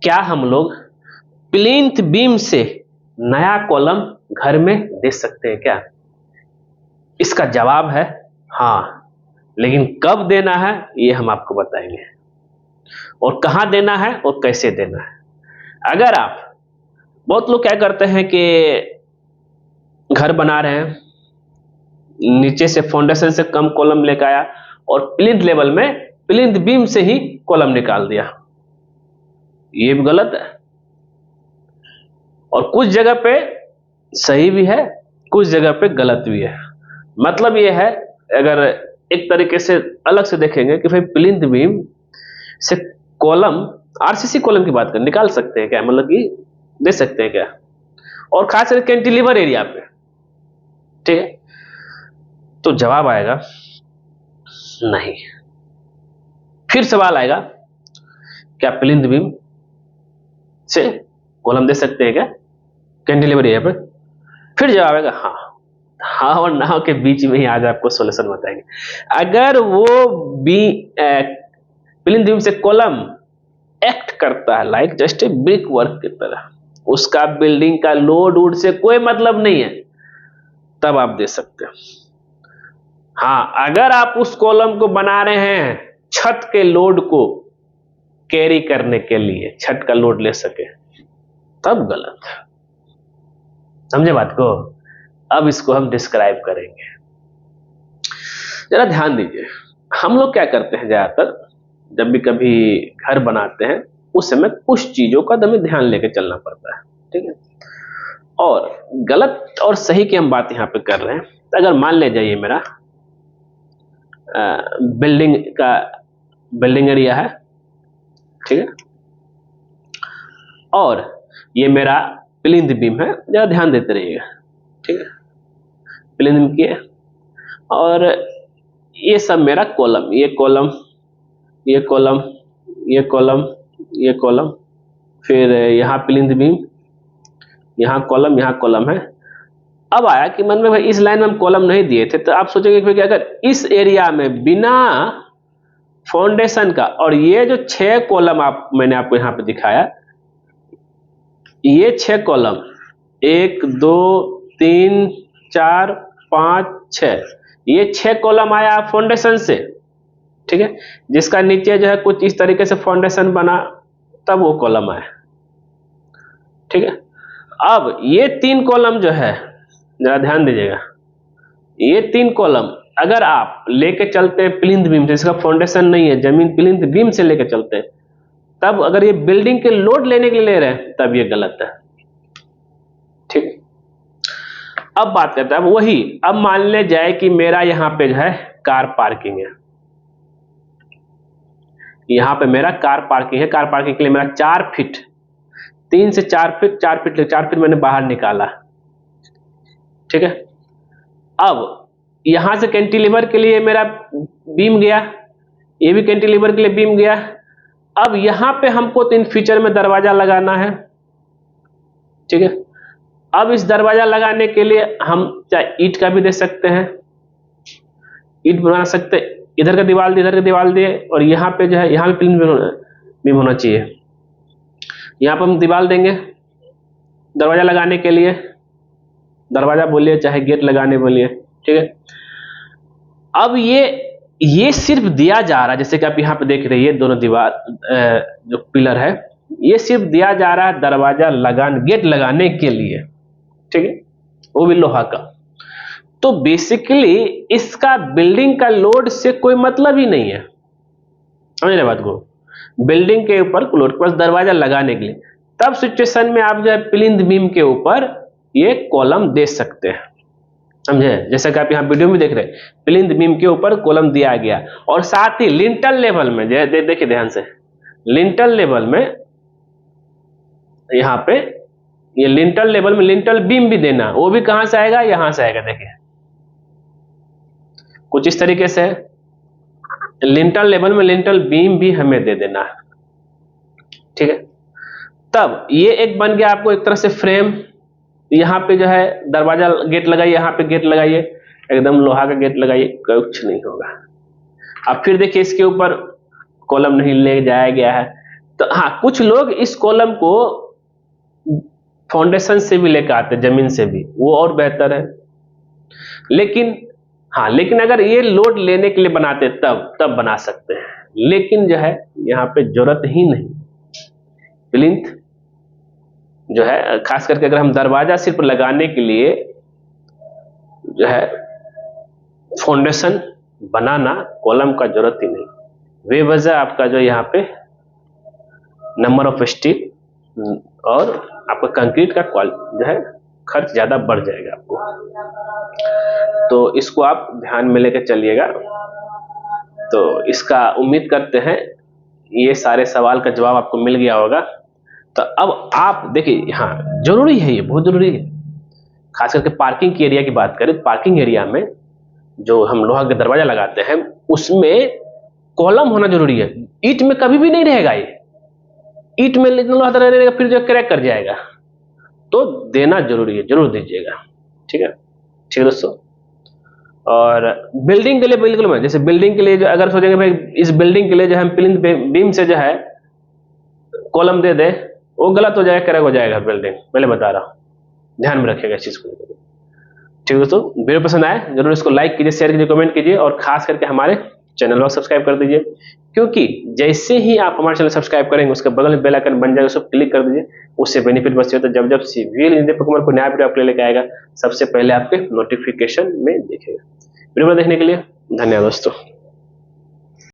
क्या हम लोग प्लिंथ बीम से नया कॉलम घर में दे सकते हैं क्या? इसका जवाब है हाँ, लेकिन कब देना है ये हम आपको बताएंगे, और कहां देना है और कैसे देना है। अगर आप, बहुत लोग क्या करते हैं कि घर बना रहे हैं, नीचे से फाउंडेशन से कम कॉलम लेकर आया और प्लिंथ लेवल में प्लिंथ बीम से ही कॉलम निकाल दिया। ये भी गलत है, और कुछ जगह पे सही भी है, कुछ जगह पे गलत भी है। मतलब ये है, अगर एक तरीके से अलग से देखेंगे कि भाई प्लिंथ बीम से कॉलम, आरसीसी कॉलम की बात करें, निकाल सकते हैं क्या, मतलब कि दे सकते हैं क्या, और खास करके कैंटिलीवर एरिया पे, ठीक है? तो जवाब आएगा नहीं। फिर सवाल आएगा, क्या प्लिंथ बीम से कॉलम दे सकते हैं क्या कैंटिलीवर एरिया पे? फिर जवाब आएगा हाँ। हाँ और ना के बीच में ही आज आपको सॉल्यूशन बताएंगे। अगर वो प्लिंथ बीम से कॉलम एक्ट करता है like just a brick work की तरह, उसका बिल्डिंग का लोड वोड से कोई मतलब नहीं है, तब आप दे सकते हो। हाँ, अगर आप उस कॉलम को बना रहे हैं छत के लोड को कैरी करने के लिए, छत का लोड ले सके, तब गलत। समझे बात को? अब इसको हम डिस्क्राइब करेंगे, जरा ध्यान दीजिए। हम लोग क्या करते हैं, ज्यादातर जब भी कभी घर बनाते हैं उस समय कुछ चीजों का हमें ध्यान लेके चलना पड़ता है, ठीक है? और गलत और सही की हम बात यहाँ पे कर रहे हैं। तो अगर मान ले जाइए मेरा बिल्डिंग एरिया है, ठीक है, और ये मेरा प्लिंथ बीम है, जरा ध्यान देते रहिएगा, ठीक है? प्लिंथ बीम की है, और ये सब मेरा कॉलम, ये कॉलम, ये कॉलम, ये कॉलम, ये कॉलम, फिर यहाँ प्लिंथ बीम, यहाँ कॉलम है। अब आया कि मन में भाई इस लाइन में हम कॉलम नहीं दिए थे, तो आप सोचेंगे कि अगर इस एरिया में बिना फाउंडेशन का, और ये जो 6 कॉलम मैंने आपको यहाँ पे दिखाया, ये 6 कॉलम 1 2 3 4 5 6, ये 6 कॉलम आया फाउंडेशन से, ठीक है, जिसका नीचे जो है कुछ इस तरीके से फाउंडेशन बना, तब वो कॉलम आया, ठीक है। अब ये 3 कॉलम जो है, जरा ध्यान दीजिएगा, ये 3 कॉलम अगर आप लेके चलते हैं प्लिंथ बीम से, इसका फाउंडेशन नहीं है, जमीन प्लिंथ बीम से लेके चलते हैं, तब अगर ये बिल्डिंग के लोड लेने के लिए ले रहे हैं, तब ये गलत है, ठीक। अब बात करते हैं, अब वही, अब मान ले जाए कि मेरा यहाँ पे जो है कार पार्किंग है, यहाँ पे मेरा कार पार्किंग है। कार पार्किंग के लिए मेरा 4 फीट, 3 से 4 फीट, 4 फीट मैंने बाहर निकाला, ठीक है। अब यहां से कैंटिलीवर के लिए मेरा बीम गया, ये भी कैंटिलीवर के लिए बीम गया। अब यहां पे हमको 3 फीचर में दरवाजा लगाना है, ठीक है। अब इस दरवाजा लगाने के लिए हम चाहे ईंट का भी दे सकते हैं, ईंट बना सकते हैं, इधर का दीवार दिए, इधर का दीवार दिए, और यहाँ पे जो है यहाँ भी प्लिंथ बीम होना चाहिए। यहाँ पर हम दीवार देंगे दरवाजा लगाने के लिए, दरवाजा बोलिए चाहे गेट लगाने बोलिए, ठीक है। अब ये सिर्फ दिया जा रहा है, जैसे कि आप यहाँ पे देख रहे हैं, ये दोनों दीवार जो पिलर है, ये सिर्फ दिया जा रहा है दरवाजा गेट लगाने के लिए, ठीक है, वो भी लोहा का। तो बेसिकली इसका बिल्डिंग का लोड से कोई मतलब ही नहीं है, समझ रहे बात को? बिल्डिंग के ऊपर लोड, बस दरवाजा लगाने के लिए। तब सिचुएशन में आप जो है प्लिंथ बीम के ऊपर ये कॉलम दे सकते हैं, समझे? जैसा कि आप यहाँ वीडियो में देख रहे हैं, प्लिंथ बीम के ऊपर कॉलम दिया गया, और साथ ही लिंटल लेवल में देखिए ध्यान से, लिंटल लेवल में यहाँ पे ये लिंटल लेवल में लिंटल बीम भी देना, वो भी कहां से आएगा? यहां से आएगा, देखिए कुछ इस तरीके से लिंटल लेवल में लिंटल बीम भी हमें दे देना है, ठीक है। तब ये एक बन गया आपको एक तरह से फ्रेम। यहाँ पे जो है दरवाजा गेट लगाइए, यहाँ पे गेट लगाइए, एकदम लोहा का गेट लगाइए, कुछ नहीं होगा। अब फिर देखिए इसके ऊपर कॉलम नहीं ले जाया गया है, तो हाँ, कुछ लोग इस कॉलम को फाउंडेशन से भी लेकर आते, जमीन से भी, वो और बेहतर है। लेकिन हाँ, लेकिन अगर ये लोड लेने के लिए बनाते तब बना सकते हैं, लेकिन जो है यहाँ पे जरूरत ही नहीं। प्लिंथ जो है, खास करके अगर हम दरवाजा सिर्फ लगाने के लिए जो है फाउंडेशन बनाना, कॉलम का जरूरत ही नहीं। बेवजह आपका जो यहाँ पे नंबर ऑफ स्टील और आपका कंक्रीट का जो है खर्च ज्यादा बढ़ जाएगा आपको। तो इसको आप ध्यान में लेकर चलिएगा। तो इसका उम्मीद करते हैं ये सारे सवाल का जवाब आपको मिल गया होगा। तो अब आप देखिए, हाँ जरूरी है, ये बहुत जरूरी है। खास करके पार्किंग की एरिया की बात करें, पार्किंग एरिया में जो हम लोहा का दरवाजा लगाते हैं उसमें कॉलम होना जरूरी है। ईंट में कभी भी नहीं रहेगा, ये ईंट में इतना लोहा दरवाजा रहेगा फिर जो क्रैक कर जाएगा। तो देना जरूरी है, जरूर दीजिएगा। ठीक है, ठीक है दोस्तों। और बिल्डिंग के लिए बिल्कुल मैं, जैसे बिल्डिंग के लिए जो अगर सोचेंगे भाई इस बिल्डिंग के लिए जो हम प्लिंथ बीम से जो है कॉलम दे दे, वो गलत हो जाएगा, क्रैक हो जाएगा बिल्डिंग, पहले बता रहा हूँ, ध्यान में रखिएगा इस चीज को। ठीक है दोस्तों, वीडियो पसंद आए जरूर इसको लाइक कीजिए, शेयर कीजिए, कमेंट कीजिए, और खास करके हमारे चैनल को सब्सक्राइब कर दीजिए, क्योंकि जैसे ही आप हमारे चैनल सब्सक्राइब करेंगे उसके बगल में बेल आइकन बन जाएगा, उसको क्लिक कर दीजिए। उससे बेनिफिट बचते हो तो जब सीवीएल इंजीनियर कुमार को नया वीडियो आपके लेके आएगा सबसे पहले आपके नोटिफिकेशन में दिखेगा। वीडियो देखने के लिए धन्यवाद दोस्तों।